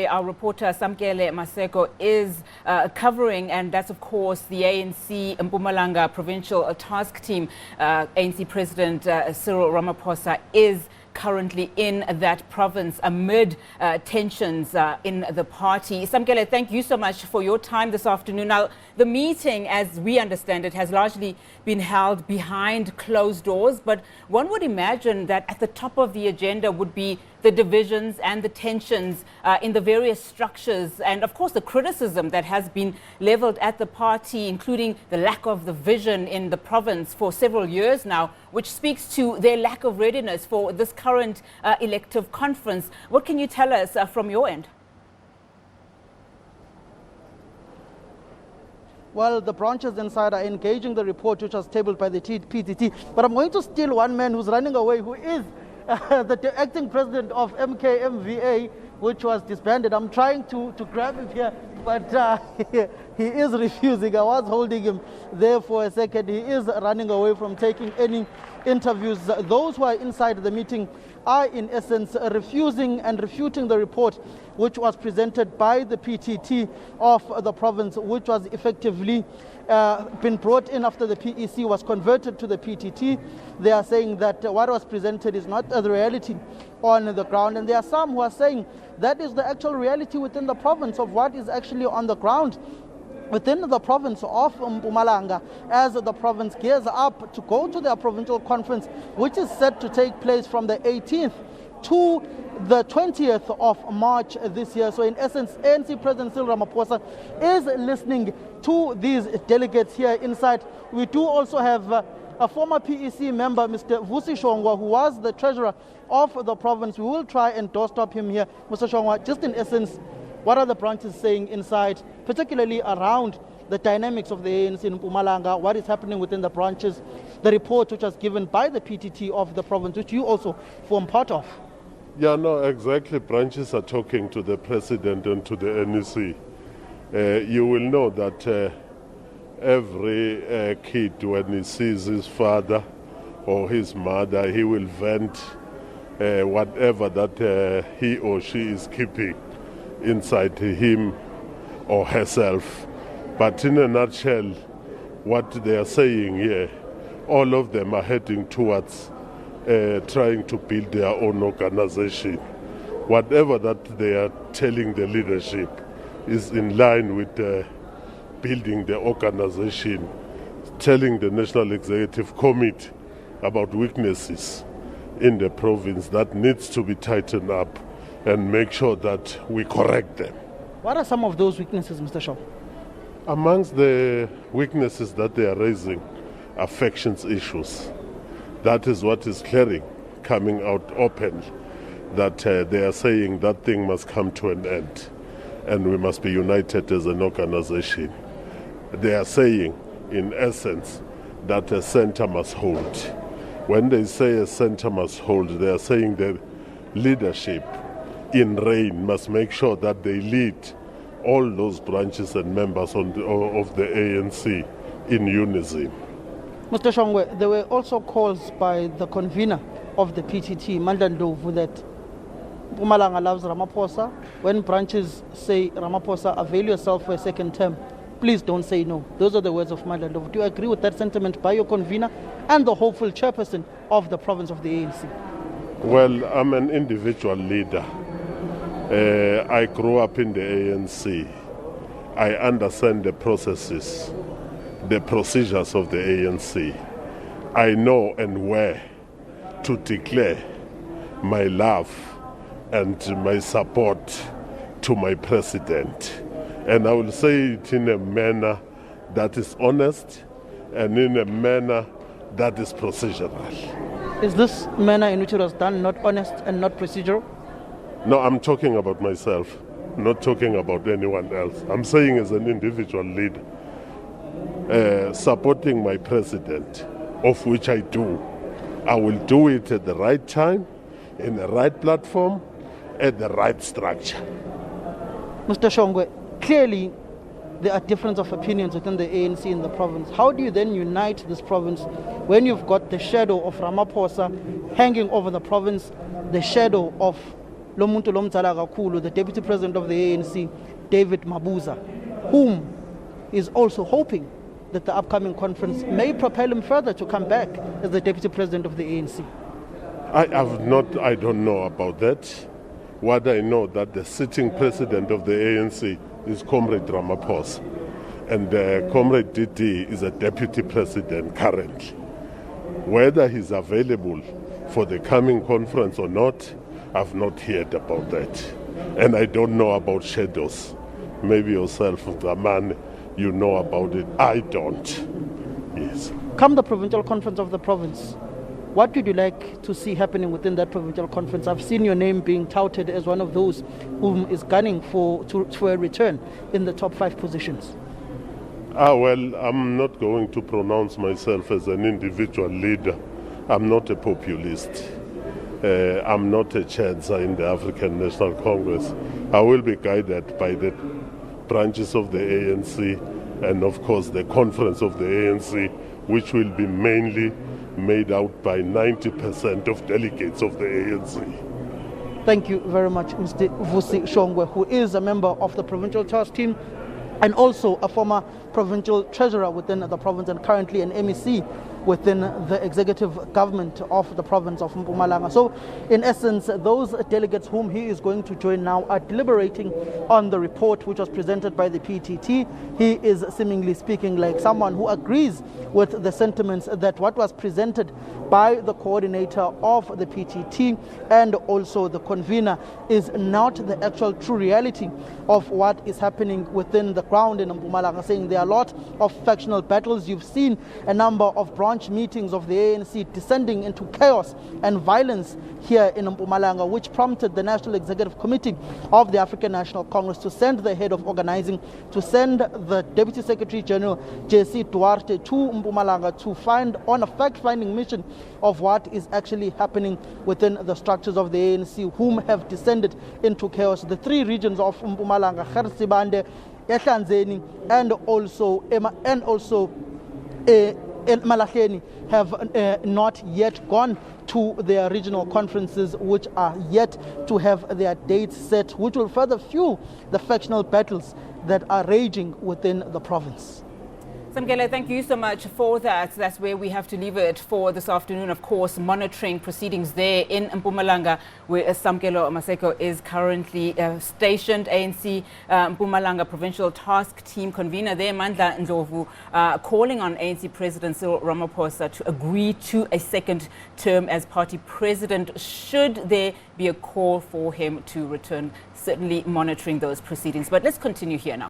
Our reporter Samkele Maseko is covering, and that's of course the ANC Mpumalanga Provincial Task Team. ANC President Cyril Ramaphosa is currently in that province amid tensions in the party. Samkele, thank you so much for your time this afternoon. Now, the meeting, as we understand it, has largely been held behind closed doors, but one would imagine that at the top of the agenda would be the divisions and the tensions in the various structures, and of course the criticism that has been leveled at the party, including the lack of the vision in the province for several years now, which speaks to their lack of readiness for this current elective conference. What can you tell us from your end? Well, the branches inside are engaging the report which was tabled by the PTT, but I'm going to steal one man who's running away, who is the acting president of MKMVA, which was disbanded. I'm trying to grab him here, but he is refusing. I was holding him there for a second. He is running away from taking any interviews. Those who are inside the meeting are in essence refusing and refuting the report which was presented by the PTT of the province, which was effectively been brought in after the PEC was converted to the PTT. They are saying that what was presented is not the reality on the ground, and there are some who are saying that is the actual reality within the province of what is actually on the ground within the province of Mpumalanga, as the province gears up to go to their provincial conference, which is set to take place from the 18th to the 20th of March this year. So in essence, ANC President Cyril Ramaphosa is listening to these delegates here inside. We do also have a former PEC member, Mr. Vusi Shongwa, who was the treasurer of the province. We will try and doorstop him here. Mr. Shongwa, just in essence, what are the branches saying inside, particularly around the dynamics of the ANC in Mpumalanga, what is happening within the branches, the report which was given by the PTT of the province, which you also form part of? Yeah, no, exactly. Branches are talking to the president and to the NEC. You will know that every kid, when he sees his father or his mother, he will vent whatever that he or she is keeping inside him or herself. But in a nutshell, what they are saying here, all of them are heading towards trying to build their own organization. Whatever that they are telling the leadership is in line with building the organization, telling the National Executive Committee about weaknesses in the province that needs to be tightened up and make sure that we correct them. What are some of those weaknesses, Mr. Shaw? Amongst the weaknesses that they are raising are factions issues. That is what is clearing, coming out openly, that they are saying that thing must come to an end and we must be united as an organization. They are saying, in essence, that a center must hold. When they say a center must hold, they are saying that leadership in reign must make sure that they lead all those branches and members of the ANC in unison. Mr. Shongwe, there were also calls by the convener of the PTT, Mandla Ndlovu, that Mpumalanga loves Ramaphosa. When branches say, Ramaphosa, avail yourself for a second term, please don't say no. Those are the words of Mandla Ndlovu. Do you agree with that sentiment by your convener and the hopeful chairperson of the province of the ANC? Well, I'm an individual leader. I grew up in the ANC. I understand the processes, the procedures of the ANC. I know and where to declare my love and my support to my president. And I will say it in a manner that is honest and in a manner that is procedural. Is this manner in which it was done not honest and not procedural? No, I'm talking about myself, not talking about anyone else. I'm saying as an individual leader, supporting my president, of which I do. I will do it at the right time, in the right platform, at the right structure. Mr. Shongwe, clearly there are differences of opinions within the ANC in the province. How do you then unite this province when you've got the shadow of Ramaphosa hanging over the province, the shadow of lo muntu lo mdala kakhulu, the deputy president of the ANC, David Mabuza, whom is also hoping that the upcoming conference may propel him further to come back as the deputy president of the ANC? I don't know about that. What I know that the sitting president of the ANC is Comrade Ramaphosa, and Comrade DD is a deputy president currently. Whether he's available for the coming conference or not, I've not heard about that. And I don't know about shadows. Maybe yourself, Zaman, you know about it. I don't. Yes. Come the provincial conference of the province, what would you like to see happening within that provincial conference? I've seen your name being touted as one of those whom is gunning for a return in the top 5 positions. Well, I'm not going to pronounce myself as an individual leader. I'm not a populist. I'm not a chancer in the African National Congress. I will be guided by the branches of the ANC and, of course, the conference of the ANC, which will be mainly made out by 90% of delegates of the ANC. Thank you very much, Mr. Vusi Shongwe, who is a member of the provincial task team and also a former provincial treasurer within the province and currently an MEC within the executive government of the province of Mpumalanga. So, in essence, those delegates whom he is going to join now are deliberating on the report which was presented by the PTT. He is seemingly speaking like someone who agrees with the sentiments that what was presented by the coordinator of the PTT and also the convener is not the actual true reality of what is happening within the ground in Mpumalanga, saying there are a lot of factional battles. You've seen a number of branch meetings of the ANC descending into chaos and violence here in Mpumalanga, which prompted the National Executive Committee of the African National Congress to send the head of organizing, to send the Deputy Secretary General J.C. Duarte to Mpumalanga to find on a fact-finding mission of what is actually happening within the structures of the ANC, whom have descended into chaos. The 3 regions of Mpumalanga, Kharsibande, Ehlanzeni, and also Malahleni have not yet gone to their regional conferences, which are yet to have their dates set, which will further fuel the factional battles that are raging within the province. Samkele, thank you so much for that. That's where we have to leave it for this afternoon. Of course, monitoring proceedings there in Mpumalanga, where Samkele Maseko is currently stationed. ANC Mpumalanga Provincial Task Team Convener there, Mandla Ndlovu, calling on ANC President Cyril Ramaphosa to agree to a second term as party president should there be a call for him to return. Certainly monitoring those proceedings. But let's continue here now.